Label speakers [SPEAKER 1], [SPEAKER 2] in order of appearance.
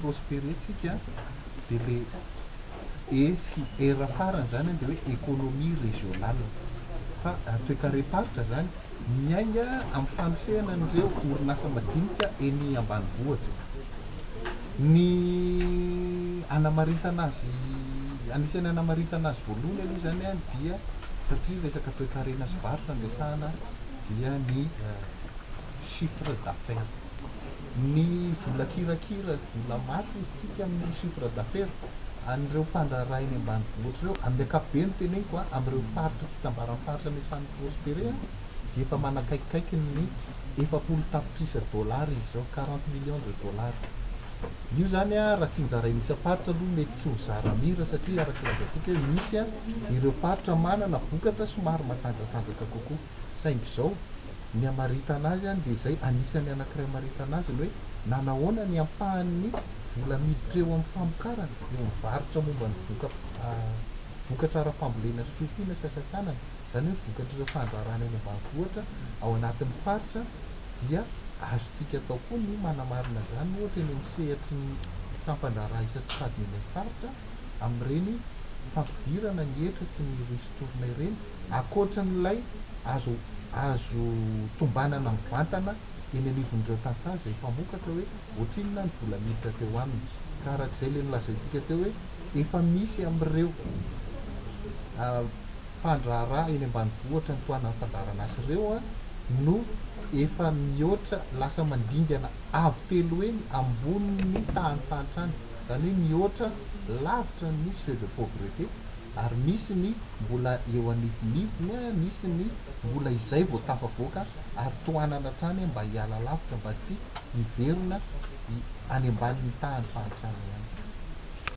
[SPEAKER 1] prospérer tsika de le sy era farany zany de hoe économie régionale fa toekarem-paritra zany miainga amin'ny fanosehana an'ireo orinasa madinika eny ambanivohitra. Ny anamaritana azy anisan'ny anamaritana azy voalohany aloha zany a dia satria resaka toe-karena sy varotra andresahana dia ny chiffre d'affaires. Ny vola kirakira vola maty izy tsika amin'ny chiffre d'affaires an'ireo mpandraharaha eny ambanivohitra ireo amin'ny ankapobeny teneniko a amin'ireo faritra fitambaran'ny faritra amisan'ny prospérer dia efa manakaikikaiky ny 700 tapitrisa dollars izy zao 40 millions de dollars. Io zany a raha tsy njaraina isa-paritra aloha mety tsy ho zara mira satria araka lazantsika hoe misy a ireo faritra manana vokatra somary matanjatanjaka kokoa saingy zao ny amaritana azy a dia zay anisan'ny anankiray amaritana azy ny hoe nanahoana ny ampahan'ny vola miditra eo amin'ny famokarana eo mivarotra momba ny vokatra ara-pambolena sy fiompiana sy asa-tanana zany hoe vokatra ireo fandraharana eny ambanivohitra ao anatin'ny faritra dia azontsika atao koa ny manamarina zany ohatra eny amin'ny sehatry ny sampandraharaha isa-tsifadiny eny amin'ny faritra amin'ireny fampidirana ny hetra sy ny ristourna ireny akoatran'ilay azo tombanana mivantana eny anivon'ireo tantsaha zay mpamokatra hoe ohatrinona ny vola miditra teo aminy ka arak'izay le nilazaintsika teo hoe efa misy amin'ireo mpandraharaha eny ambanivohitra ny toanany fandarana azy ireo a no efa mihoatra lasa mandingana avo telo eny amboniny tahany fahantrany zany hoe mihoatra lavitra ny seuil de pauvreté ary misy ny mbola eo anivonivony a misy ny mbola izay vao tafavoaka ary toanana trany mba hiala lavitra mba tsy hiverina any ambanin'ny tahany fahantrany ihany.